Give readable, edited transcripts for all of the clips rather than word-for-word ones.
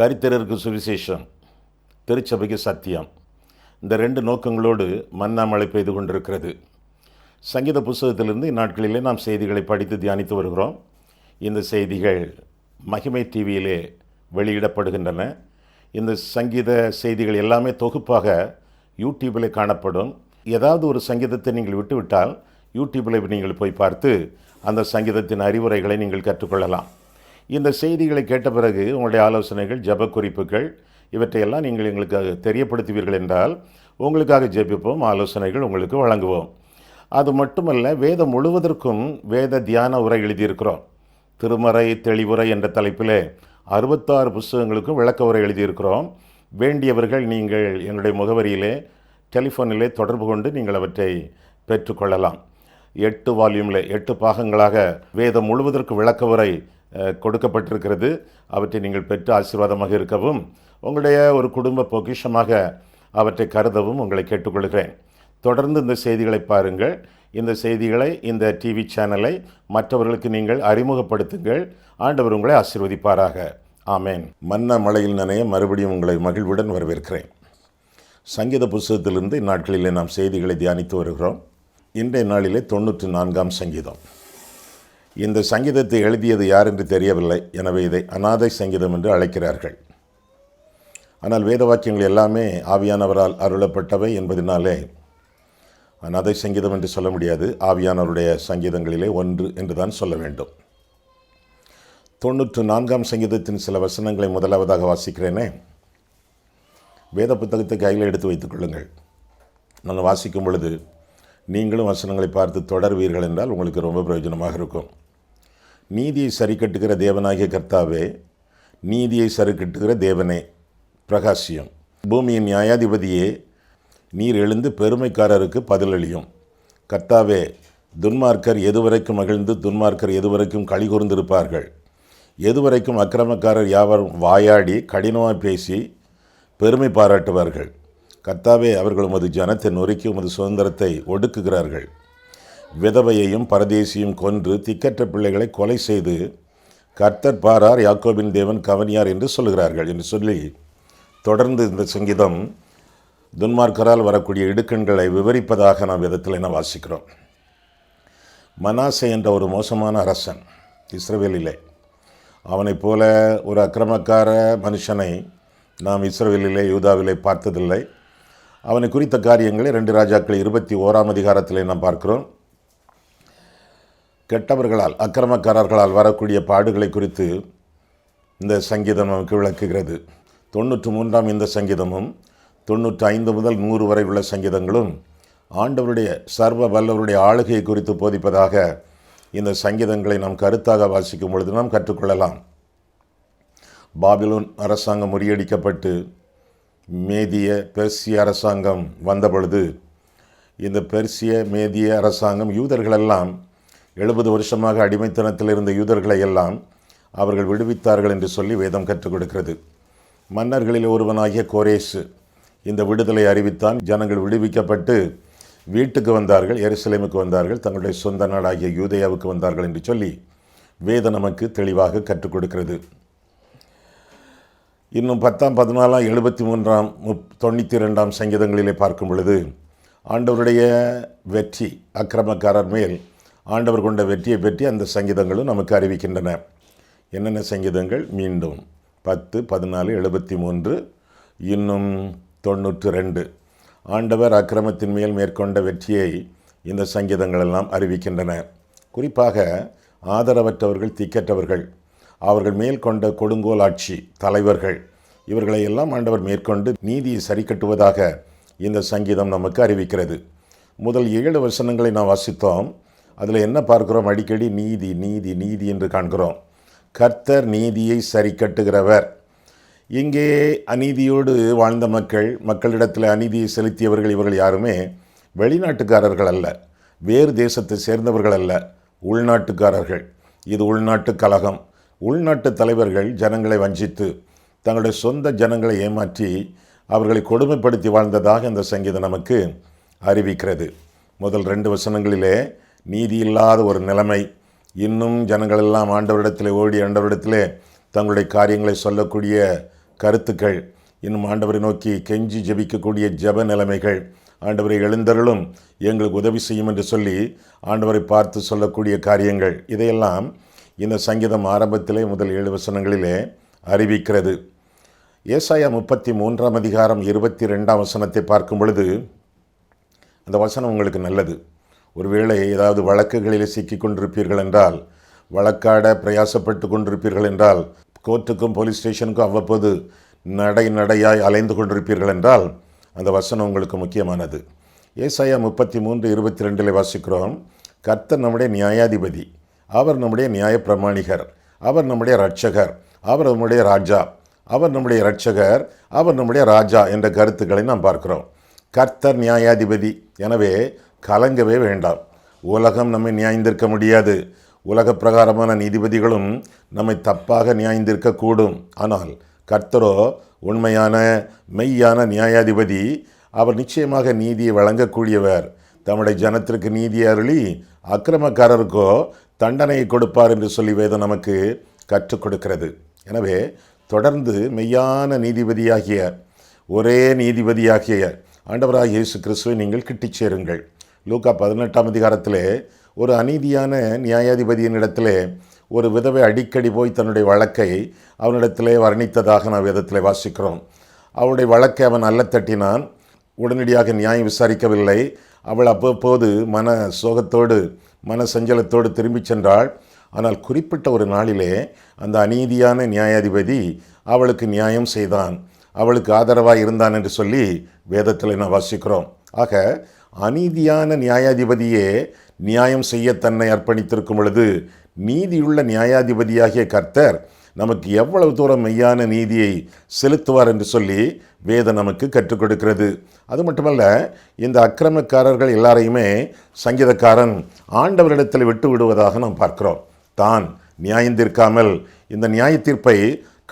தரித்திரருக்கு சுவிசேஷம், திருச்சபைக்கு சத்தியம், இந்த 2 நோக்கங்களோடு மன்னா மழை பெய்து கொண்டிருக்கிறது. சங்கீத புஸ்தகத்திலிருந்து இந்நாட்களிலே நாம் செய்திகளை படித்து தியானித்து வருகிறோம். இந்த செய்திகள் மகிமை டிவியிலே வெளியிடப்படுகின்றன. இந்த சங்கீத செய்திகள் எல்லாமே தொகுப்பாக யூடியூபில் காணப்படும். ஏதாவது ஒரு சங்கீதத்தை நீங்கள் விட்டுவிட்டால் யூடியூபில் நீங்கள் போய் பார்த்து அந்த சங்கீதத்தின் அறிவுரைகளை நீங்கள் கற்றுக்கொள்ளலாம். இந்த செய்திகளை கேட்ட பிறகு உங்களுடைய ஆலோசனைகள், ஜெப குறிப்புகள் இவற்றையெல்லாம் நீங்கள் எங்களுக்கு தெரியப்படுத்துவீர்கள் என்றால் உங்களுக்காக ஜெபிப்போம், ஆலோசனைகள் உங்களுக்கு வழங்குவோம். அது மட்டுமல்ல, வேதம் முழுவதற்கும் வேத தியான உரை எழுதியிருக்கிறோம். திருமறை தெளிவுரை என்ற தலைப்பில் 66 புஸ்தகங்களுக்கும் விளக்க உரை எழுதியிருக்கிறோம். வேண்டியவர்கள் நீங்கள் என்னுடைய முகவரியிலே டெலிஃபோனிலே தொடர்பு கொண்டு நீங்கள் அவற்றை பெற்றுக்கொள்ளலாம். 8 வால்யூமில் 8 பாகங்களாக வேதம் முழுவதற்கு விளக்க உரை கொடுக்கப்பட்டிருக்கிறது. அவற்றை நீங்கள் பெற்று ஆசீர்வாதமாக இருக்கவும், உங்களுடைய ஒரு குடும்ப பொக்கிஷமாக அவற்றை கருதவும் உங்களை கேட்டுக்கொள்கிறேன். தொடர்ந்து இந்த செய்திகளை பாருங்கள். இந்த செய்திகளை, இந்த டிவி சேனலை மற்றவர்களுக்கு நீங்கள் அறிமுகப்படுத்துங்கள். ஆண்டவர் உங்களை ஆசீர்வதிப்பாராக. ஆமேன். மன்னா மழையில் நனைய மறுபடியும் உங்களை மகிழ்வுடன் வரவேற்கிறேன். சங்கீத புஸ்தகத்திலிருந்து இந்நாட்களிலே நாம் செய்திகளை தியானித்து வருகிறோம். இன்றைய நாளிலே 94ஆம் சங்கீதம். இந்த சங்கீதத்தை எழுதியது யார் என்று தெரியவில்லை. எனவே இதை அநாதை சங்கீதம் என்று அழைக்கிறார்கள். ஆனால் வேத வாக்கியங்கள் எல்லாமே ஆவியானவரால் அருளப்பட்டவை என்பதனாலே அநாதை சங்கீதம் என்று சொல்ல முடியாது. ஆவியானவருடைய சங்கீதங்களிலே ஒன்று என்று தான் சொல்ல வேண்டும். 94ஆம் சங்கீதத்தின் சில வசனங்களை முதலாவதாக வாசிக்கிறேனே. வேத புத்தகத்தை கையில் எடுத்து வைத்துக் கொள்ளுங்கள். நான் வாசிக்கும் பொழுது நீங்களும் வசனங்களை பார்த்து தொடர்வீர்கள் என்றால் உங்களுக்கு ரொம்ப பிரயோஜனமாக இருக்கும். நீதியை சரிக்கட்டுகிற தேவனாகிய கர்த்தாவே, நீதியை சரிக்கட்டுகிற தேவனே, பிரகாசியம். பூமியின் நியாயாதிபதியே, நீர் எழுந்து பெருமைக்காரருக்கு பதிலளியும். கர்த்தாவே, துன்மார்க்கர் எதுவரைக்கும் மகிழ்ந்து துன்மார்க்கர் எதுவரைக்கும் களி கூர்ந்திருப்பார்கள்? எதுவரைக்கும் அக்கிரமக்காரர் யாவரும் வாயாடி கடினமாக பேசி பெருமை பாராட்டுவார்கள்? கர்த்தாவே, அவர்கள் உமது ஜனத்தை நொறுக்கி உமது சுதந்திரத்தை ஒடுக்குகிறார்கள். விதவையையும் பரதேசியும் கொன்று திக்கற்ற பிள்ளைகளை கொலை செய்து கர்த்தர் பாரார், யாக்கோபின் தேவன் கவனியார் என்று சொல்கிறார்கள் என்று சொல்லி தொடர்ந்து இந்த சங்கீதம் துன்மார்க்கரால் வரக்கூடிய இடுக்கண்களை விவரிப்பதாக நாம் விதத்தில் வாசிக்கிறோம். மனாசே என்ற ஒரு மோசமான அரசன் இஸ்ரவேலிலே, அவனைப் போல ஒரு அக்கிரமக்கார மனுஷனை நாம் இஸ்ரவேலிலே யூதாவிலே பார்த்ததில்லை. அவனை குறித்த காரியங்களை 2 ராஜாக்கள் 21ஆம் அதிகாரத்திலே நாம் பார்க்கிறோம். கெட்டவர்களால், அக்கிரமக்காரர்களால் வரக்கூடிய பாடுகளை குறித்து இந்த சங்கீதம் நமக்கு விளக்குகிறது. 93ஆம் இந்த சங்கீதமும் 95 முதல் 100 வரை உள்ள சங்கீதங்களும் ஆண்டவருடைய சர்வ வல்லவருடைய ஆளுகையை குறித்து போதிப்பதாக இந்த சங்கீதங்களை நாம் கருத்தாக வாசிக்கும் பொழுது நாம் கற்றுக்கொள்ளலாம். பாபிலோன் அரசாங்கம் முறியடிக்கப்பட்டு மேதிய பெர்சிய அரசாங்கம் வந்த பொழுது இந்த பெர்சிய மேதிய அரசாங்கம் யூதர்களெல்லாம் 70 வருஷமாக அடிமைத்தனத்தில் இருந்த யூதர்களை எல்லாம் அவர்கள் விடுவித்தார்கள் என்று சொல்லி வேதம் கற்றுக் கொடுக்கிறது. மன்னர்களில் ஒருவனாகிய கோரேசு இந்த விடுதலை அறிவித்தான். ஜனங்கள் விடுவிக்கப்பட்டு வீட்டுக்கு வந்தார்கள், எருசலேமுக்கு வந்தார்கள், தங்களுடைய சொந்த நாடாகிய யூதேயாவுக்கு வந்தார்கள் என்று சொல்லி வேதம் நமக்கு தெளிவாக கற்றுக் கொடுக்கிறது. இன்னும் 10ஆம் 14ஆம் 73ஆம் 92ஆம் சங்கீதங்களிலே பார்க்கும் பொழுது ஆண்டவருடைய வெற்றி, அக்கிரமக்காரர் மேல் ஆண்டவர் கொண்ட வெற்றியை பற்றி அந்த சங்கீதங்களும் நமக்கு அறிவிக்கின்றன. என்னென்ன சங்கீதங்கள்? மீண்டும் 10, 14, 73, இன்னும் 92. ஆண்டவர் அக்கிரமத்தின் மேல் மேற்கொண்ட வெற்றியை இந்த சங்கீதங்கள் எல்லாம் அறிவிக்கின்றன. குறிப்பாக ஆதரவற்றவர்கள், திக்கற்றவர்கள், அவர்கள் மேல் கொண்ட கொடுங்கோல் ஆட்சி தலைவர்கள், இவர்களை எல்லாம் ஆண்டவர் மேற்கொண்டு நீதியை சரி கட்டுவதாக இந்த சங்கீதம் நமக்கு அறிவிக்கிறது. முதல் 7 வசனங்களை நாம் வாசித்தோம். அதில் என்ன பார்க்கிறோம்? அடிக்கடி நீதி நீதி நீதி என்று காண்கிறோம். கர்த்தர் நீதியை சரி கட்டுகிறவர். இங்கே அநீதியோடு வாழ்ந்த மக்களிடத்தில் அநீதியை செலுத்தியவர்கள் இவர்கள் யாருமே வெளிநாட்டுக்காரர்கள் அல்ல, வேறு தேசத்தை சேர்ந்தவர்கள் அல்ல, உள்நாட்டுக்காரர்கள். இது உள்நாட்டு கலகம். உள்நாட்டு தலைவர்கள் ஜனங்களை வஞ்சித்து தங்களுடைய சொந்த ஜனங்களை ஏமாற்றி அவர்களை கொடுமைப்படுத்தி வாழ்ந்ததாக இந்த சங்கீதம் நமக்கு அறிவிக்கிறது. முதல் 2 வசனங்களிலே நீதி இல்லாத ஒரு நிலைமை, இன்னும் ஜனங்களெல்லாம் ஆண்டவரிடத்தில் ஓடி ஆண்டவரிடத்திலே தங்களுடைய காரியங்களை சொல்லக்கூடிய கருத்துக்கள், இன்னும் ஆண்டவரை நோக்கி கெஞ்சி ஜெபிக்கக்கூடிய ஜெப நிலைமைகள், ஆண்டவரை எழுந்தருளும் எங்களுக்கு உதவி செய்யும் என்று சொல்லி ஆண்டவரை பார்த்து சொல்லக்கூடிய காரியங்கள், இதையெல்லாம் இந்த சங்கீதம் ஆரம்பத்திலே முதல் 7 வசனங்களிலே அறிவிக்கிறது. ஏசாயா 33 அதிகாரம் 22 வசனத்தை பார்க்கும் பொழுது அந்த வசனம் உங்களுக்கு நல்லது. ஒருவேளை ஏதாவது வழக்குகளிலே சிக்கி கொண்டிருப்பீர்கள் என்றால், வழக்காட பிரயாசப்பட்டு கொண்டிருப்பீர்கள் என்றால், கோர்ட்டுக்கும் போலீஸ் ஸ்டேஷனுக்கும் அவ்வப்போது நடையாய் அலைந்து கொண்டிருப்பீர்கள் என்றால், அந்த வசனம் உங்களுக்கு முக்கியமானது. ஏசாயா 33:22 வாசிக்கிறோம், கர்த்தர் நம்முடைய நியாயாதிபதி, அவர் நம்முடைய நியாய பிரமாணிகர், அவர் நம்முடைய இரட்சகர், அவர் நம்முடைய ராஜா, அவர் நம்முடைய இரட்சகர், அவர் நம்முடைய ராஜா என்ற கருத்துக்களை நாம் பார்க்கிறோம். கர்த்தர் நியாயாதிபதி, எனவே கலங்கவே வேண்டாம். உலகம் நம்மை நியாயந்திருக்க முடியாது. உலக பிரகாரமான நீதிபதிகளும் நம்மை தப்பாக நியாயந்திருக்கக்கூடும். ஆனால் கர்த்தரோ உண்மையான மெய்யான நியாயாதிபதி. அவர் நிச்சயமாக நீதியை வழங்கக்கூடியவர். தம்முடைய ஜனத்திற்கு நீதியை அருளி அக்கிரமக்காரருக்கோ தண்டனையை கொடுப்பார் என்று சொல்லி வேதம் நமக்கு கற்றுக் கொடுக்கிறது. எனவே தொடர்ந்து மெய்யான நீதிபதியாகிய ஒரே நீதிபதியாகிய ஆண்டவராகிய இயேசு கிறிஸ்துவை நீங்கள் கிட்டிச் சேருங்கள். லூக்கா 18 அதிகாரத்திலே ஒரு அநீதியான நியாயாதிபதியின் இடத்திலே ஒரு விதவை அடிக்கடி போய் தன்னுடைய வழக்கை அவனிடத்திலே வர்ணித்ததாக நாம் வேதத்திலே வாசிக்கிறோம். அவளுடைய வழக்கை அவன் அல்ல தட்டினான். உடனடியாக நியாயம் விசாரிக்கவில்லை. அவள் அவ்வப்போது மன சோகத்தோடு மன சஞ்சலத்தோடு திரும்பி சென்றாள். ஆனால் குறிப்பிட்ட ஒரு நாளிலே அந்த அநீதியான நியாயாதிபதி அவளுக்கு நியாயம் செய்தான், அவளுக்கு ஆதரவாக இருந்தான் என்று சொல்லி வேதத்தில் நாம் வாசிக்கிறோம். ஆக அநீதியான நியாயாதிபதியே நியாயம் செய்ய தன்னை அர்ப்பணித்திருக்கும் பொழுது நீதியுள்ள நியாயாதிபதியாகிய கர்த்தர் நமக்கு எவ்வளவு தூரம் மெய்யான நீதியை செலுத்துவார் என்று சொல்லி வேதம் நமக்கு கற்றுக் கொடுக்கிறது. அது மட்டுமல்ல, இந்த அக்கிரமக்காரர்கள் எல்லாரையுமே சங்கீதக்காரன் ஆண்டவரிடத்தில் விட்டு விடுவதாக நாம் பார்க்கிறோம். தான் நியாயந்தீர்க்காமல் இந்த நியாய தீர்ப்பை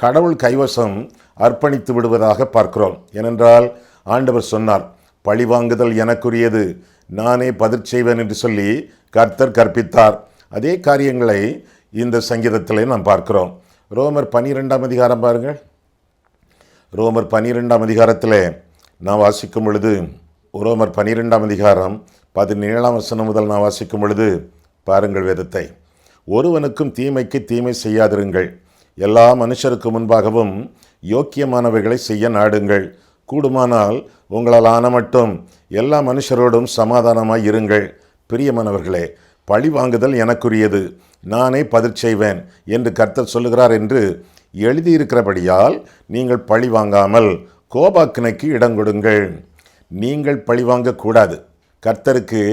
கடவுள் கைவசம் அர்ப்பணித்து விடுவதாக பார்க்கிறோம். ஏனென்றால் ஆண்டவர் சொன்னார், பழிவாங்குதல் எனக்குரியது, நானே பதில் செய்வேன் என்று சொல்லி கர்த்தர் கற்பித்தார். அதே காரியங்களை இந்த சங்கீதத்திலே நாம் பார்க்கிறோம். ரோமர் 12 அதிகாரம் பாருங்கள். ரோமர் 12 அதிகாரத்திலே நான் வாசிக்கும் பொழுது, ரோமர் 12 அதிகாரம் 17 வசனம் முதல் நான் வாசிக்கும் பொழுது பாருங்கள் வேதத்தை. ஒருவனுக்கும் தீமைக்கு தீமை செய்யாதிருங்கள், எல்லா மனுஷருக்கு முன்பாகவும் யோக்கியமானவைகளை செய்ய நாடுங்கள், கூடுமானால் உங்களால் ஆன மட்டும் எல்லா மனுஷரோடும் சமாதானமாய் இருங்கள். பிரியமானவர்களே, பழி வாங்குதல் எனக்குரியது, நானே பதில் செய்வேன் என்று கர்த்தர் சொல்லுகிறார் என்று எழுதியிருக்கிறபடியால் நீங்கள் பழி வாங்காமல் கோபாக்கினைக்கு இடம் கொடுங்கள். நீங்கள் பழி வாங்கக்கூடாது. கர்த்தருக்கு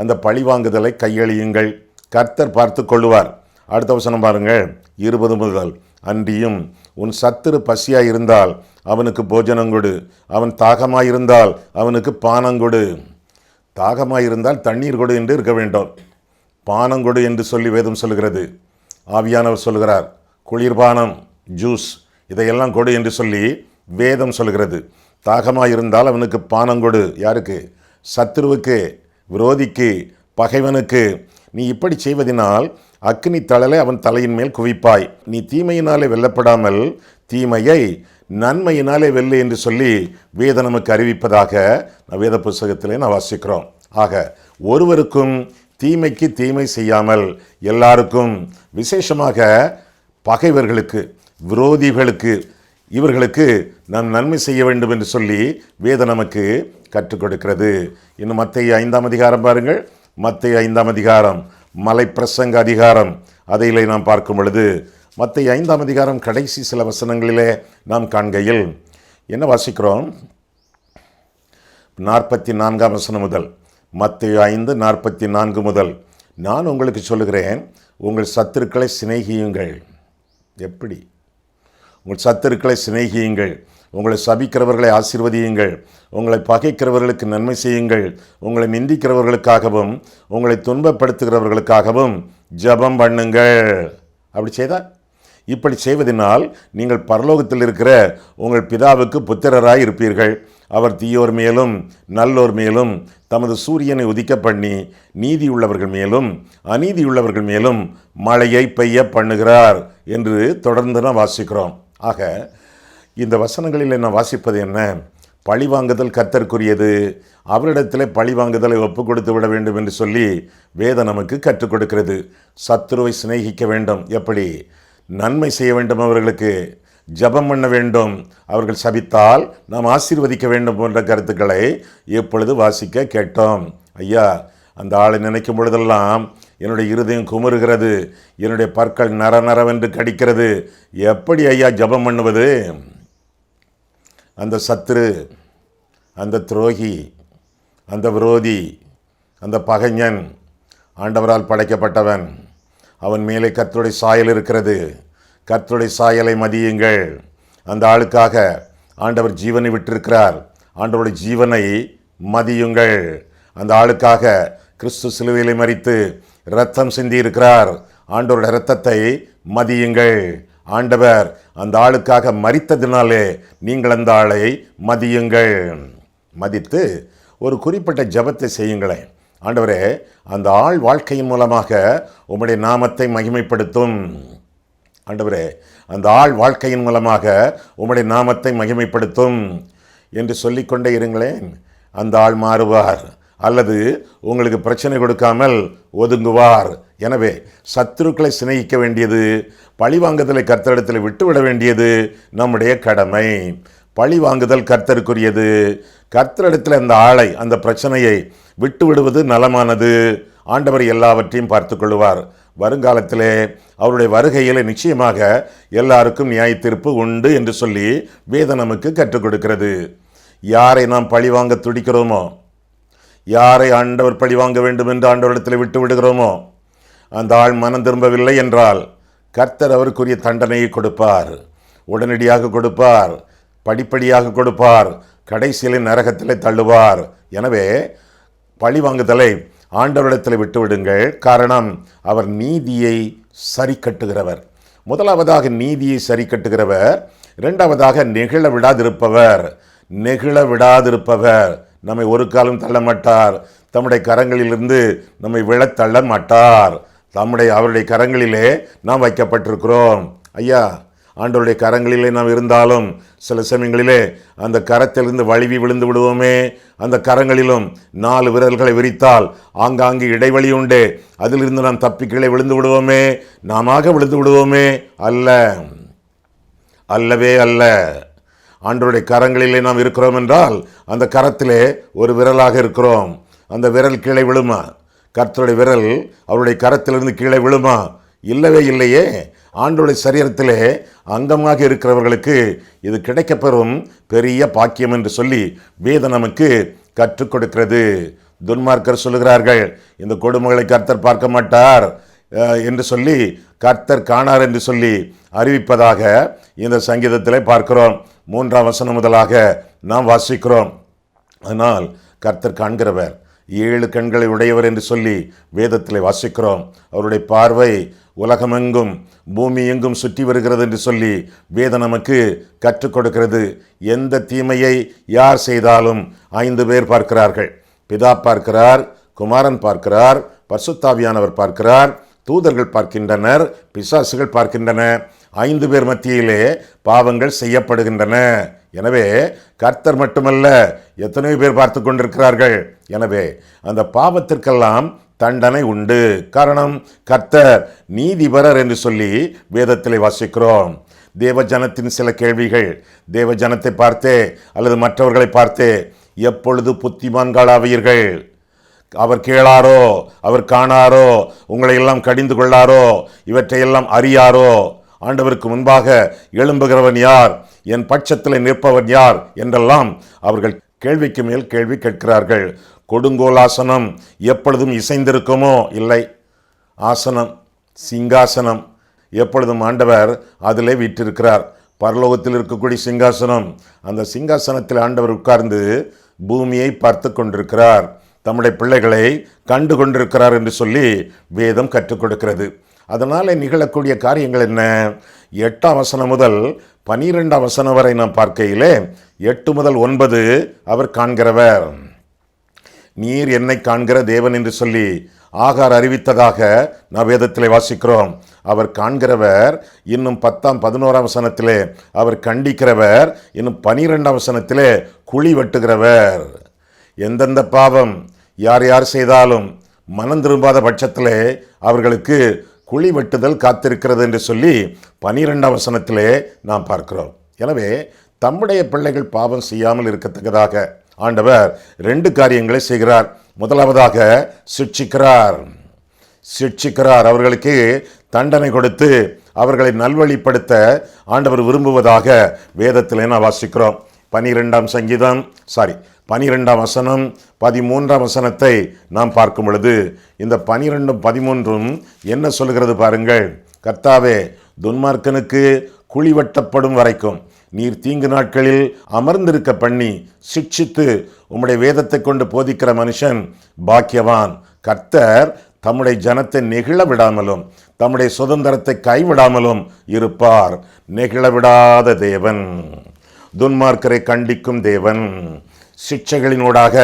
அந்த பழி வாங்குதலை கையெழியுங்கள், கர்த்தர் பார்த்து கொள்ளுவார். அடுத்த வசனம் பாருங்கள், 20 முதல். அன்றியும் உன் சத்துரு பசியாயிருந்தால் அவனுக்கு போஜனங்கொடு, அவன் தாகமாயிருந்தால் அவனுக்கு பானங்கொடு. தாகமாயிருந்தால் தண்ணீர் கொடு என்று இருக்க வேண்டும். பானங்கொடு என்று சொல்லி வேதம் சொல்லுகிறது. ஆவியானவர் சொல்லுகிறார், குளிர்பானம், ஜூஸ் இதையெல்லாம் கொடு என்று சொல்லி வேதம் சொல்லுகிறது. தாகமாயிருந்தால் அவனுக்கு பானங்கொடு. யாருக்கு? சத்துருவுக்கு, விரோதிக்கு, பகைவனுக்கு. நீ இப்படி செய்வதனால் அக்கினி தழலை அவன் தலையின் மேல் குவிப்பாய். நீ தீமையினாலே வெல்லப்படாமல் தீமையை நன்மையினாலே வெல்லு என்று சொல்லி வேதம் நமக்கு அறிவிப்பதாக வேத புஸ்தகத்திலே நான் வாசிக்கிறோம். ஆக ஒருவருக்கும் தீமைக்கு தீமை செய்யாமல் எல்லாருக்கும், விசேஷமாக பகைவர்களுக்கு, விரோதிகளுக்கு, இவர்களுக்கு நாம் நன்மை செய்ய வேண்டும் என்று சொல்லி வேதம் நமக்கு கற்றுக் கொடுக்கிறது. இன்னும் மத்தேயு 5 அதிகாரம் பாருங்கள். மத்தேயு 5 அதிகாரம் மலை பிரசங்க அதிகாரம். அதையிலே நாம் பார்க்கும் பொழுது மத்தேயு 5 அதிகாரம் கடைசி சில வசனங்களிலே நாம் காண்கையில் என்ன வாசிக்கிறோம்? 44 வசனம் முதல். மத்தேயு 5:44 முதல். நான் உங்களுக்கு சொல்லுகிறேன், உங்கள் சத்துருக்களை சிநேகியுங்கள். எப்படி? உங்கள் சத்துருக்களை சிநேகியுங்கள், உங்களை சபிக்கிறவர்களை ஆசீர்வதியுங்கள், உங்களை பகைக்கிறவர்களுக்கு நன்மை செய்யுங்கள், உங்களை நிந்திக்கிறவர்களுக்காகவும் உங்களை துன்பப்படுத்துகிறவர்களுக்காகவும் ஜெபம் பண்ணுங்கள். அப்படி செய்தால், இப்படி செய்வதனால் நீங்கள் பரலோகத்தில் இருக்கிற உங்கள் பிதாவுக்கு புத்திரராய் இருப்பீர்கள். அவர் தீயோர் மேலும் நல்லோர் மேலும் தமது சூரியனை உதிக்க பண்ணி நீதியுள்ளவர்கள் மேலும் அநீதியுள்ளவர்கள் மேலும் மழையை பெய்ய பண்ணுகிறார் என்று தொடர்ந்து நாம் வாசிக்கிறோம். ஆக இந்த வசனங்களில் நான் வாசிப்பது என்ன? பழிவாங்குதல் கர்த்தருக்குரியது, அவரிடத்தில் பழிவாங்குதலை ஒப்பு கொடுத்து விட வேண்டும் என்று சொல்லி வேதம் நமக்கு கற்றுக் கொடுக்கிறது. சத்துருவை சிநேகிக்க வேண்டும். எப்படி? நன்மை செய்ய வேண்டும், அவர்களுக்கு ஜெபம் பண்ண வேண்டும், அவர்கள் சபித்தால் நாம் ஆசீர்வதிக்க வேண்டும் போன்ற கருத்துக்களை எப்பொழுது வாசிக்க கேட்டோம். ஐயா, அந்த ஆளை நினைக்கும் பொழுதெல்லாம் என்னுடைய இருதயம் குமுறுகிறது, என்னுடைய பற்கள் நரநரவென்று கடிக்கிறது. எப்படி ஐயா ஜெபம் பண்ணுவது? அந்த சத்துரு, அந்த துரோகி, அந்த விரோதி, அந்த பகைஞன் ஆண்டவரால் படைக்கப்பட்டவன். அவன் மேலே கர்த்தருடைய சாயல் இருக்கிறது. கர்த்தருடைய சாயலை மதியுங்கள். அந்த ஆளுக்காக ஆண்டவர் ஜீவனை விட்டிருக்கிறார். ஆண்டவருடைய ஜீவனை மதியுங்கள். அந்த ஆளுக்காக கிறிஸ்து சிலுவையிலே மரித்து இரத்தம் சிந்தி இருக்கிறார். ஆண்டவருடைய இரத்தத்தை மதியுங்கள். ஆண்டவர் அந்த ஆளுக்காக மரித்ததினாலே நீங்கள் அந்த ஆளை மதியுங்கள். மதித்து ஒரு குறிப்பிட்ட ஜெபத்தை செய்யுங்களேன். ஆண்டவரே, அந்த ஆள் வாழ்க்கையின் மூலமாக உம்முடைய நாமத்தை மகிமைப்படுத்தும். ஆண்டவரே, அந்த ஆள் வாழ்க்கையின் மூலமாக உம்முடைய நாமத்தை மகிமைப்படுத்தும் என்று சொல்லிக்கொண்டே இருங்களேன். அந்த ஆள் மாறுவார், அல்லது உங்களுக்கு பிரச்சனை கொடுக்காமல் ஒதுங்குவார். எனவே சத்துருக்களை சிநேகிக்க வேண்டியது, பழிவாங்குதலை கர்த்தரிடத்தில் விட்டுவிட வேண்டியது நம்முடைய கடமை. பழிவாங்குதல் கர்த்தருக்குரியது. கர்த்தரிடத்தில் அந்த ஆளை, அந்த பிரச்சனையை விட்டு விடுவது நலமானது. ஆண்டவர் எல்லாவற்றையும் பார்த்து கொள்வார். வருங்காலத்திலே அவருடைய வருகையில் நிச்சயமாக எல்லாருக்கும் நியாய தீர்ப்பு உண்டு என்று சொல்லி வேதம் நமக்கு கற்றுக் கொடுக்கிறது. யாரை நாம் பழிவாங்க துடிக்கிறோமோ, யாரை ஆண்டவர் பழிவாங்க வேண்டும் என்று ஆண்டவரிடத்தில் விட்டு விடுகிறோமோ, அந்த ஆள் மனம் திரும்பவில்லை என்றால் கர்த்தர் அவருக்குரிய தண்டனையை கொடுப்பார். உடனடியாக கொடுப்பார், படிப்படியாக கொடுப்பார், கடைசியில் நரகத்தில் தள்ளுவார். எனவே பழிவாங்குதலை ஆண்டவரிடத்தில் விட்டுவிடுங்கள். காரணம், அவர் நீதியை சரி கட்டுகிறவர். முதலாவதாக நீதியை சரி கட்டுகிறவர். இரண்டாவதாக நெகிழ விடாதிருப்பவர். நெகிழ விடாதிருப்பவர். நம்மை ஒரு காலம் தள்ள மாட்டார். தம்முடைய கரங்களிலிருந்து நம்மை விழத் தள்ள மாட்டார். அவருடைய கரங்களிலே நாம் வைக்கப்பட்டிருக்கிறோம். ஐயா, ஆண்டவருடைய கரங்களிலே நாம் இருந்தாலும் சில சமயங்களிலே அந்த கரத்திலிருந்து வழுவி விழுந்து விடுவோமே. அந்த கரங்களிலும் 4 விரல்களை விரித்தால் ஆங்காங்கு இடைவெளி உண்டு. அதிலிருந்து நாம் தப்பி கீழே விழுந்து விடுவோமே. நாம விழுந்து விடுவோமே? அல்ல, அல்லவே அல்ல. ஆண்டவருடைய கரங்களிலே நாம் இருக்கிறோம் என்றால் அந்த கரத்திலே ஒரு விரலாக இருக்கிறோம். அந்த விரல் கீழே விழுமா? கர்த்தருடைய விரல் அவருடைய கரத்திலிருந்து கீழே விழுமா? இல்லவே இல்லையே. ஆண்டவருடைய சரீரத்திலே அங்கமாக இருக்கிறவர்களுக்கு இது கிடைக்கப்பெறும் பெரிய பாக்கியம் என்று சொல்லி வேதம் நமக்கு கற்றுக் கொடுக்கிறது. துன்மார்க்கர் சொல்லுகிறார்கள், இந்த கொடுமைகளை கர்த்தர் பார்க்க மாட்டார் என்று சொல்லி, கர்த்தர் காணார் என்று சொல்லி அறிவிப்பதாக இந்த சங்கீதத்திலே பார்க்கிறோம். 3ஆம் வசனம் முதலாக நாம் வாசிக்கிறோம். ஆனால் கர்த்தர் காண்கிறவர், 7 கண்களை உடையவர் என்று சொல்லி வேதத்திலே வாசிக்கிறோம். அவருடைய பார்வை உலகமெங்கும் பூமி எங்கும் சுற்றி வருகிறது என்று சொல்லி வேதம் நமக்கு கற்றுக் கொடுக்கிறது. எந்த தீமையை யார் செய்தாலும் 5 பேர் பார்க்கிறார்கள். பிதா பார்க்கிறார், குமாரன் பார்க்கிறார், பரிசுத்தாவியானவர் பார்க்கிறார், தூதர்கள் பார்க்கின்றனர், பிசாசுகள் பார்க்கின்றன. 5 பேர் மத்தியிலே பாவங்கள் செய்யப்படுகின்றன. எனவே கர்த்தர் மட்டுமல்ல, எத்தனையோ பேர் பார்த்து கொண்டிருக்கிறார்கள். எனவே அந்த பாவத்திற்கெல்லாம் தண்டனை உண்டு. காரணம், கர்த்தர் நீதிபரர் என்று சொல்லி வேதத்திலே வாசிக்கிறோம். தேவஜனத்தின் சில கேள்விகள், தேவஜனத்தை பார்த்தே அல்லது மற்றவர்களை பார்த்தே எப்பொழுது புத்திமான்களாவீர்கள்? அவர் கேளாரோ, அவர் காணாரோ, உங்களை எல்லாம் கடிந்து கொள்ளாரோ, இவற்றையெல்லாம் அறியாரோ? ஆண்டவருக்கு முன்பாக எழும்புகிறவன் யார்? என் பட்சத்தில் நிற்பவன் யார்? என்றெல்லாம் அவர்கள் கேள்விக்கு மேல் கேள்வி கேட்கிறார்கள். கொடுங்கோல் ஆசனம் எப்பொழுதும் இசைந்திருக்குமோ? இல்லை. ஆசனம், சிங்காசனம் எப்பொழுதும் ஆண்டவர் அதிலே வீற்றிருக்கிறார். பரலோகத்தில் இருக்கக்கூடிய சிங்காசனம். அந்த சிங்காசனத்தில் ஆண்டவர் உட்கார்ந்து பூமியை பார்த்து கொண்டிருக்கிறார். தம்முடைய பிள்ளைகளை கண்டு கொண்டிருக்கிறார் என்று சொல்லி வேதம் கற்றுக் கொடுக்கிறது. அதனால் நிகழக்கூடிய காரியங்கள் என்ன? 8ஆம் வசனம் முதல் 12ஆம் வசனம் வரை நாம் பார்க்கையிலே 8 முதல் 9 அவர் காண்கிறவர். நீர் என்னை காண்கிற தேவன் என்று சொல்லி ஆகார் அறிவித்ததாக நாம் வேதத்திலே வாசிக்கிறோம். அவர் காண்கிறவர். இன்னும் 10ஆம் 11ஆம் வசனத்திலே அவர் கண்டிக்கிறவர். இன்னும் 12ஆம் வசனத்திலே குழி வெட்டுகிறவர். எந்தெந்த பாவம் யார் யார் செய்தாலும் மனம் திரும்பாத பட்சத்திலே அவர்களுக்கு குழி வெட்டுதல் காத்திருக்கிறது என்று சொல்லி 12ஆம் வசனத்திலே நாம் பார்க்கிறோம். எனவே தம்முடைய பிள்ளைகள் பாவம் செய்யாமல் இருக்கத்தக்கதாக ஆண்டவர் 2 காரியங்களை செய்கிறார். முதலாவதாக சிட்சிக்கிறார். அவர்களுக்கு தண்டனை கொடுத்து அவர்களை நல்வழிப்படுத்த ஆண்டவர் விரும்புவதாக வேதத்திலே நாம் வாசிக்கிறோம். 12ஆம் வசனம் 13ஆம் வசனத்தை நாம் பார்க்கும் பொழுது இந்த 12ம் 13ம் என்ன சொல்கிறது பாருங்கள். கர்த்தாவே, துன்மார்க்கனுக்கு குழி வெட்டப்படும் வரைக்கும் நீர் தீங்கு நாட்களில் அமர்ந்திருக்க பண்ணி சிட்சித்து உம்முடைய வேதத்தை கொண்டு போதிக்கிற மனுஷன் பாக்கியவான். கர்த்தர் தம்முடைய ஜனத்தை நெகிழ விடாமலும் தம்முடைய சுதந்திரத்தை கைவிடாமலும் இருப்பார். நெகிழ விடாத தேவன், துன்மார்க்கரை கண்டிக்கும் தேவன், சிட்சைகளினூடாக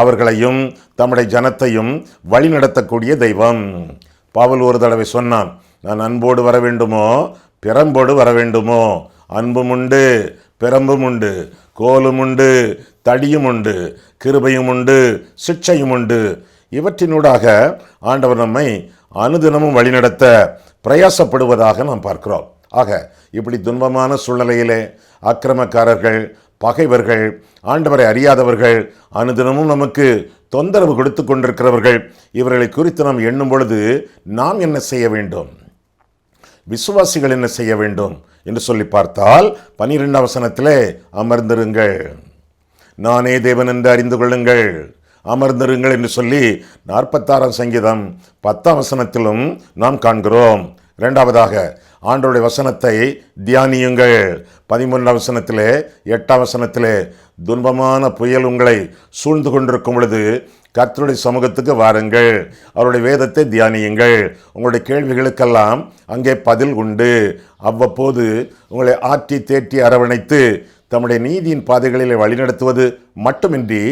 அவர்களையும் தம்முடைய ஜனத்தையும் வழிநடத்தக்கூடிய தெய்வம். பவுல் ஒரு தடவை சொன்னான், நான் அன்போடு வர வேண்டுமோ பிரம்போடு வர வேண்டுமோ? அன்பும் உண்டு, பிரம்பும் உண்டு, கோலும் உண்டு, தடியும் உண்டு, கிருபையும் உண்டு, சிட்சையும் உண்டு. இவற்றினூடாக ஆண்டவர் நம்மை அனுதினமும் வழிநடத்த பிரயாசப்படுவதாக நாம் பார்க்கிறோம். ஆக இப்படி துன்பமான சூழ்நிலையிலே அக்கிரமக்காரர்கள், பகைவர்கள், ஆண்டவரை அறியாதவர்கள், அனுதினமும் நமக்கு தொந்தரவு கொடுத்து கொண்டிருக்கிறவர்கள், இவர்களை குறித்து நாம் எண்ணும் பொழுது நாம் என்ன செய்ய வேண்டும், விசுவாசிகள் என்ன செய்ய வேண்டும் என்று சொல்லி பார்த்தால் 12ஆம் வசனத்திலே அமர்ந்திருங்கள், நானே தேவன் என்று அறிந்து கொள்ளுங்கள், அமர்ந்திருங்கள் என்று சொல்லி 46ஆம் சங்கீதம் 10ஆம் வசனத்திலும் நாம் காண்கிறோம். இரண்டாவதாக ஆண்டவருடைய வசனத்தை தியானியுங்கள். 13ஆம் வசனத்திலே 8ஆம் வசனத்திலே துன்பமான புயல் உங்களை சூழ்ந்து கொண்டிருக்கும் பொழுது கர்த்தருடைய சமூகத்துக்கு வாருங்கள், அவருடைய வேதத்தை தியானியுங்கள், உங்களுடைய கேள்விகளுக்கெல்லாம் அங்கே பதில் உண்டு. அவ்வப்போது உங்களை ஆற்றி தேற்றி அரவணைத்து தம்முடைய நீதியின் பாதைகளிலே வழிநடத்துவது மட்டுமின்றி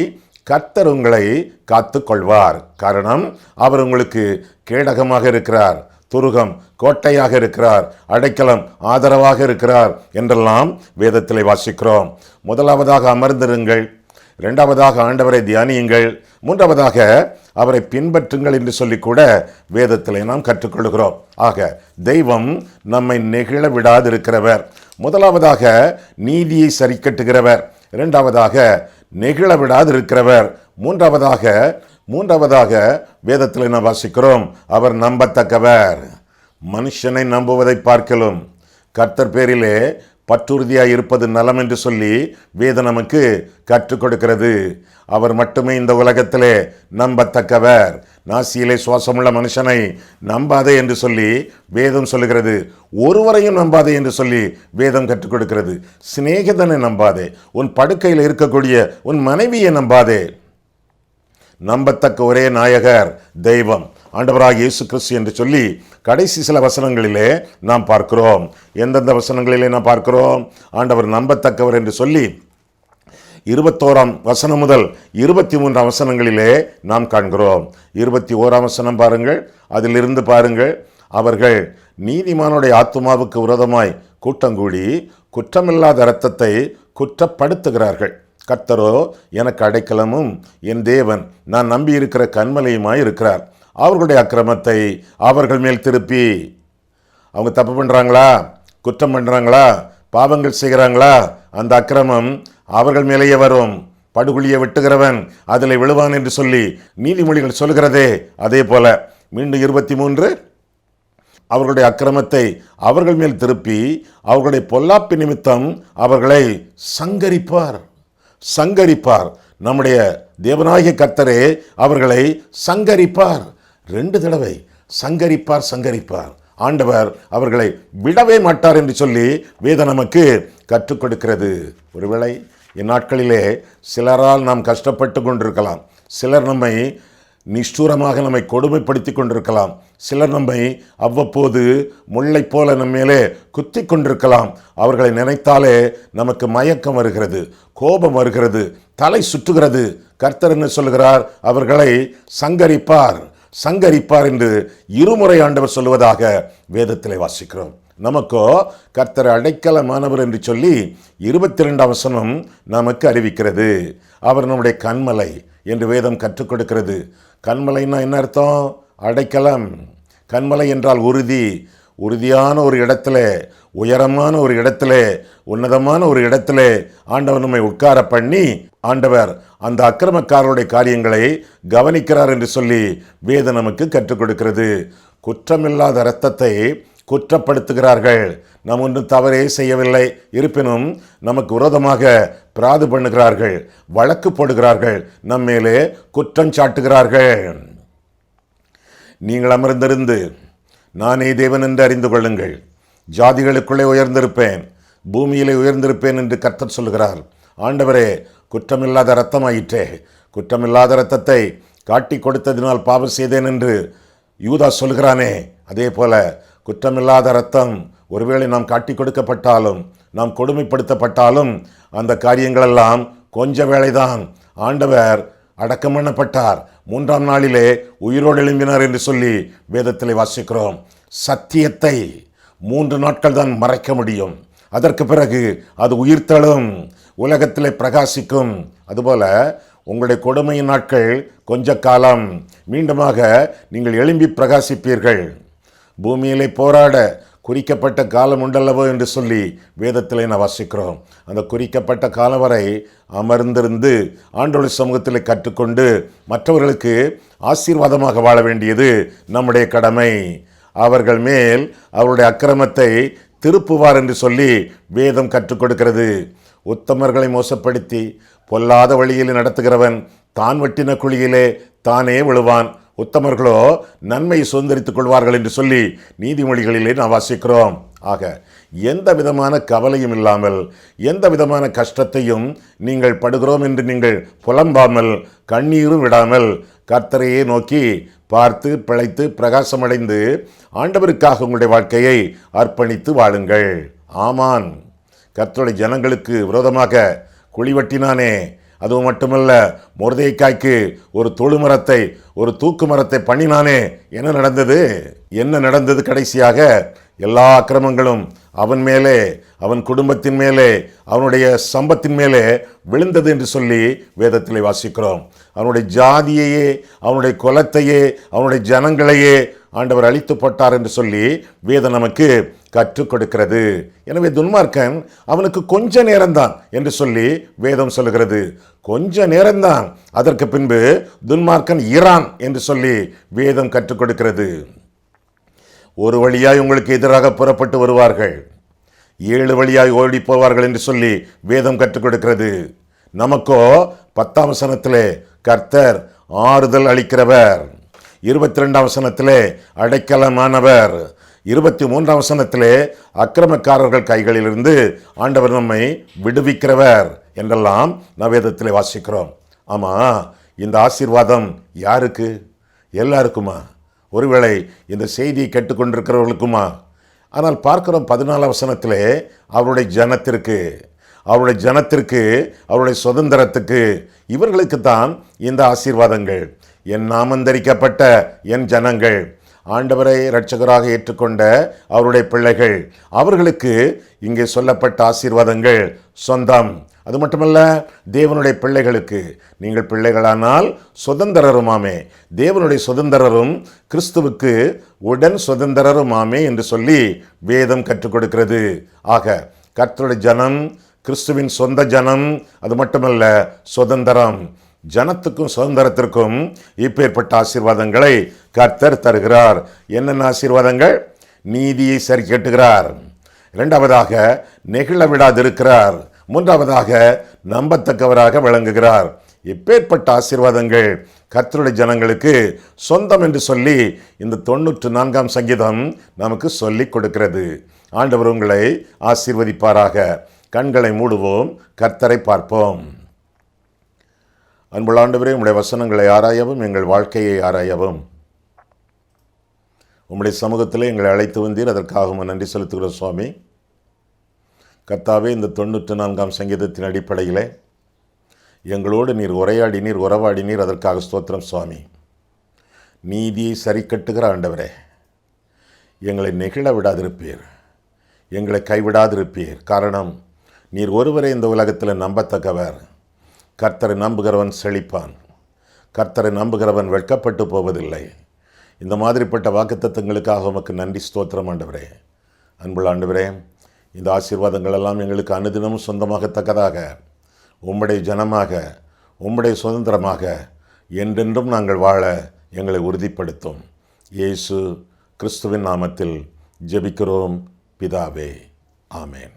கர்த்தர் உங்களை காத்து கொள்வார். காரணம், அவர் உங்களுக்கு கேடகமாக இருக்கிறார், துருகம் கோட்டையாக இருக்கிறார், அடைக்கலம் ஆதரவாக இருக்கிறார் என்றெல்லாம் வேதத்திலே வாசிக்கிறோம். முதலாவதாக அமர்ந்திருங்கள், இரண்டாவதாக ஆண்டவரை தியானியுங்கள், மூன்றாவதாக அவரை பின்பற்றுங்கள் என்று சொல்லி கூட வேதத்திலே நாம் கற்றுக்கொள்கிறோம். ஆக தெய்வம் நம்மை நெகிழ விடாதிருக்கிறவர். முதலாவதாக நீதியை சரி கட்டுகிறவர், இரண்டாவதாக நெகிழ விடாதிருக்கிறவர், மூன்றாவதாக வேதத்தில் நாம் வாசிக்கிறோம், அவர் நம்பத்தக்கவர். மனுஷனை நம்புவதை பார்க்கலும் கர்த்தர் பேரிலே பற்றுறுதியாய் இருப்பது நலம் என்று சொல்லி வேதம் நமக்கு கற்றுக் கொடுக்கிறது. அவர் மட்டுமே இந்த உலகத்திலே நம்பத்தக்கவர். நாசியிலே சுவாசமுள்ள மனுஷனை நம்பாதே என்று சொல்லி வேதம் சொல்லுகிறது. ஒருவரையும் நம்பாதே என்று சொல்லி வேதம் கற்றுக் கொடுக்கிறது. சிநேகிதனை நம்பாதே, உன் படுக்கையில் இருக்கக்கூடிய உன் மனைவியை நம்பாதே. நம்பத்தக்க ஒரே நாயகர் தெய்வம், ஆண்டவராக இயேசு கிறிஸ்து என்று சொல்லி கடைசி சில வசனங்களிலே நாம் பார்க்கிறோம். எந்தெந்த வசனங்களிலே நாம் பார்க்கிறோம்? ஆண்டவர் நம்பத்தக்கவர் என்று சொல்லி 21ஆம் வசனம் முதல் 23ஆம் வசனங்களிலே நாம் காண்கிறோம். 21ஆம் வசனம் பாருங்கள், அதிலிருந்து பாருங்கள். அவர்கள் நீதிமானுடைய ஆத்துமாவுக்கு விரோதமாய் கூட்டங்கூடி குற்றமில்லாத இரத்தத்தை குற்றப்படுத்துகிறார்கள். கர்த்தரோ எனக்கு அடைக்கலமும் என் தேவன் நான் நம்பியிருக்கிற கன்மலையுமாய் இருக்கிறார். அவர்களுடைய அக்கிரமத்தை அவர்கள் மேல் திருப்பி, அவங்க தப்பு பண்ணுறாங்களா, குற்றம் பண்ணுறாங்களா, பாவங்கள் செய்கிறாங்களா, அந்த அக்கிரமம் அவர்கள் மேலேயே வரும். படுகுழியை வெட்டுகிறவன் அதில் விழுவான் என்று சொல்லி நீதிமொழிகள் சொல்கிறதே, அதே போல மீண்டும் 23, அவர்களுடைய அக்கிரமத்தை அவர்கள் மேல் திருப்பி அவர்களுடைய பொல்லாப்பு நிமித்தம் அவர்களை சங்கரிப்பார். நம்முடைய தேவனாகிய கர்த்தரே அவர்களை சங்கரிப்பார். 2 தடவை சங்கரிப்பார். ஆண்டவர் அவர்களை விடவே மாட்டார் என்று சொல்லி வேதம் நமக்கு கற்றுக் கொடுக்கிறது. ஒருவேளை இந்நாட்களிலே சிலரால் நாம் கஷ்டப்பட்டு கொண்டிருக்கலாம். சிலர் நம்மை நிஷ்டூரமாக நம்மை கொடுமைப்படுத்தி கொண்டிருக்கலாம். சிலர் நம்மை அவ்வப்போது முல்லை போல நம்ம மேலே குத்தி கொண்டிருக்கலாம். அவர்களை நினைத்தாலே நமக்கு மயக்கம் வருகிறது, கோபம் வருகிறது, தலை சுற்றுகிறது. கர்த்தர் என்ன சொல்லுகிறார்? அவர்களை சங்கரிப்பார் என்று இருமுறை ஆண்டவர் சொல்லுவதாக வேதத்திலே வாசிக்கிறோம். நமக்கோ கர்த்தர் அடைக்கலமானவர் என்று சொல்லி 22ஆம் வசனம் நமக்கு அறிவிக்கிறது. அவர் நம்முடைய கன்மலை என்று வேதம் கற்றுக் கொடுக்கிறது. கன்மலைன்னா என்ன அர்த்தம்? அடைக்கலம். கன்மலை என்றால் உறுதியான ஒரு இடத்துல, உயரமான ஒரு இடத்துல, உன்னதமான ஒரு இடத்துல ஆண்டவர் நம்மை உட்கார பண்ணி ஆண்டவர் அந்த அக்கிரமக்காரருடைய காரியங்களை கவனிக்கிறார் என்று சொல்லி வேதம் நமக்கு கற்றுக் கொடுக்கிறது. குற்றமில்லாத இரத்தத்தை குற்றப்படுத்துகிறார்கள். நாம் ஒன்றும் தவறே செய்யவில்லை, இருப்பினும் நமக்கு விரோதமாக பிராது பண்ணுகிறார்கள், வழக்கு போடுகிறார்கள், நம் மேலே குற்றம் சாட்டுகிறார்கள். நீங்கள் அமர்ந்திருந்து நானே தேவன் என்று அறிந்து கொள்ளுங்கள், ஜாதிகளுக்குள்ளே உயர்ந்திருப்பேன், பூமியிலே உயர்ந்திருப்பேன் என்று கர்த்தர் சொல்கிறார். ஆண்டவரே, குற்றமில்லாத இரத்தமாயிற்றே, குற்றமில்லாத இரத்தத்தை காட்டி கொடுத்ததினால் பாவம் செய்தேன் என்று யூதா சொல்கிறானே, அதே போல குற்றமில்லாத இரத்தம் ஒருவேளை நாம் காட்டி கொடுக்கப்பட்டாலும், நாம் கொடுமைப்படுத்தப்பட்டாலும் அந்த காரியங்களெல்லாம் கொஞ்ச வேளைதான். ஆண்டவர் அடக்கம் பண்ணப்பட்டார், 3ஆம் நாளிலே உயிரோடு எழும்பினார் என்று சொல்லி வேதத்திலே வாசிக்கிறோம். சத்தியத்தை 3 நாட்கள் தான் மறைக்க முடியும், அதற்கு பிறகு அது உயிர்த்தெழும், உலகத்திலே பிரகாசிக்கும். அதுபோல உங்களுடைய கொடுமையின் நாட்கள் கொஞ்ச காலம், மீண்டுமாக நீங்கள் எழும்பி பிரகாசிப்பீர்கள். பூமியிலே போராட குறிக்கப்பட்ட காலம் உண்டல்லவோ என்று சொல்லி வேதத்திலே நான் வாசிக்கிறோம். அந்த குறிக்கப்பட்ட காலம் வரை அமர்ந்திருந்து ஆண்டவருடைய சமூகத்தில் கற்றுக்கொண்டு மற்றவர்களுக்கு ஆசீர்வாதமாக வாழ வேண்டியது நம்முடைய கடமை. அவர்கள் மேல் அவருடைய அக்கிரமத்தை திருப்புவார் என்று சொல்லி வேதம் கற்றுக் கொடுக்கிறது. உத்தமர்களை மோசப்படுத்தி பொல்லாத வழியில் நடத்துகிறவன் தான் வெட்டின குழியிலே தானே விழுவான், உத்தமர்களோ நன்மை சுதந்திரித்துக் கொள்வார்கள் என்று சொல்லி நீதிமொழிகளிலே நாம் வாசிக்கிறோம். ஆக எந்த விதமான கவலையும் இல்லாமல், எந்த விதமான கஷ்டத்தையும் நீங்கள் படுகிறோம் என்று நீங்கள் புலம்பாமல், கண்ணீரும் விடாமல் கர்த்தரையே நோக்கி பார்த்து பிழைத்து பிரகாசமடைந்து ஆண்டவருக்காக உங்களுடைய வாழ்க்கையை அர்ப்பணித்து வாழுங்கள். ஆமான் கர்த்தருடைய ஜனங்களுக்கு விரோதமாக குழி வெட்டினானே, அதுவும் மட்டுமல்ல, மொர்தெகாய்க்கு ஒரு தொழுமரத்தை, ஒரு தூக்கு மரத்தை பண்ணினானே. என்ன நடந்தது? கடைசியாக எல்லா அக்கிரமங்களும் அவன் மேலே, அவன் குடும்பத்தின் மேலே, அவனுடைய சம்பத்தின் மேலே விழுந்தது என்று சொல்லி வேதத்திலே வாசிக்கிறோம். அவனுடைய ஜாதியையே, அவனுடைய குலத்தையே, அவனுடைய ஜனங்களையே ஆண்டவர் அழித்து போட்டார் என்று சொல்லி வேதம் நமக்கு கற்றுக் கொடுக்கிறது. எனவே துன்மார்க்கன் அவனுக்கு கொஞ்ச நேரம்தான் என்று சொல்லி வேதம் சொல்லுகிறது. கொஞ்ச நேரம்தான், அதற்கு பின்பு துன்மார்க்கன் இரான் என்று சொல்லி வேதம் கற்றுக் கொடுக்கிறது. ஒரு வழியாய் உங்களுக்கு எதிராக புறப்பட்டு வருவார்கள், 7 வழியாய் ஓடி போவார்கள் என்று சொல்லி வேதம் கற்றுக் கொடுக்கிறது. நமக்கோ 10ஆம் வசனத்திலே கர்த்தர் ஆறுதல் அளிக்கிறவர், 22ஆம் வசனத்திலே அடைக்கலமானவர், 23ஆம் வசனத்திலே அக்கிரமக்காரர்கள் கைகளிலிருந்து ஆண்டவர் நம்மை விடுவிக்கிறவர் என்றெல்லாம் நாம் வேதத்திலே வாசிக்கிறோம். ஆமா, இந்த ஆசீர்வாதம் யாருக்கு? எல்லாருக்குமா? ஒருவேளை இந்த செய்தியை கேட்டுக்கொண்டிருக்கிறவர்களுக்குமா? ஆனால் பார்க்கிறோம் 14ஆம் வசனத்திலே அவருடைய ஜனத்திற்கு, அவருடைய சுதந்திரத்துக்கு, இவர்களுக்கு தான் இந்த ஆசீர்வாதங்கள். என் நாமந்தரிக்கப்பட்ட என் ஜனங்கள், ஆண்டவரை இரட்சகராக ஏற்றுக்கொண்ட அவருடைய பிள்ளைகள், அவர்களுக்கு இங்கே சொல்லப்பட்ட ஆசீர்வாதங்கள் சொந்தம். அது மட்டுமல்ல, தேவனுடைய பிள்ளைகளுக்கு, நீங்கள் பிள்ளைகளானால் சுதந்திரருமாமே, தேவனுடைய சுதந்திரரும் கிறிஸ்துவுக்கு உடன் சுதந்திரருமாமே என்று சொல்லி வேதம் கற்றுக் கொடுக்கிறது. ஆக கர்த்தருடைய ஜனம் கிறிஸ்துவின் சொந்த ஜனம். அது மட்டுமல்ல, சுதந்திரம். ஜனத்துக்கும் சுதந்திரத்திற்கும் இப்பேற்பட்ட ஆசீர்வாதங்களை கர்த்தர் தருகிறார். என்னென்ன ஆசீர்வாதங்கள்? நீதியை சரி கேட்டுகிறார், 2வதாக நெகிழ விடாதிருக்கிறார், 3வதாக நம்பத்தக்கவராக விளங்குகிறார். இப்பேற்பட்ட ஆசீர்வாதங்கள் கர்த்தருடைய ஜனங்களுக்கு சொந்தம் என்று சொல்லி இந்த 94ஆம் சங்கீதம் நமக்கு சொல்லிக் கொடுக்கிறது. ஆண்டவர் உங்களை ஆசீர்வதிப்பாராக. கண்களை மூடுவோம், கர்த்தரை பார்ப்போம். அன்புள்ள ஆண்டவரே, உம்முடைய வசனங்களை ஆராயவும் எங்கள் வாழ்க்கையை ஆராயவும் உம்முடைய சமூகத்தில் எங்களை அழைத்து வந்தீர். அதற்காக நன்றி செலுத்துகிறோம் சுவாமி. கர்த்தாவே, இந்த 94ஆம் சங்கீதத்தின் அடிப்படையில் எங்களோடு நீர் உரையாடினீர், உறவாடினீர். அதற்காக ஸ்தோத்திரம் சுவாமி. நீதியை சரி கட்டுகிற ஆண்டவரே, எங்களை நெகிழ விடாதிருப்பீர், எங்களை கைவிடாதிருப்பீர். காரணம், நீர் ஒருவரே இந்த உலகத்தில் நம்பத்தக்கவர். கர்த்தரை நம்புகிறவன் செழிப்பான், கர்த்தரை நம்புகிறவன் வெட்கப்பட்டு போவதில்லை. இந்த மாதிரிப்பட்ட வாக்குத்தத்தங்களுக்காக உமக்கு நன்றி ஸ்தோத்திரம் ஆண்டவரே. அன்புள்ள ஆண்டவரே, இந்த ஆசீர்வாதங்கள் எல்லாம் எங்களுக்கு அனுதினமும் சொந்தமாகத்தக்கதாக, உம்முடைய ஜனமாக, உம்முடைய சுதந்திரமாக என்றென்றும் நாங்கள் வாழ எங்களை உறுதிப்படுத்தும். இயேசு கிறிஸ்துவின் நாமத்தில் ஜெபிக்கிறோம் பிதாவே. ஆமேன்.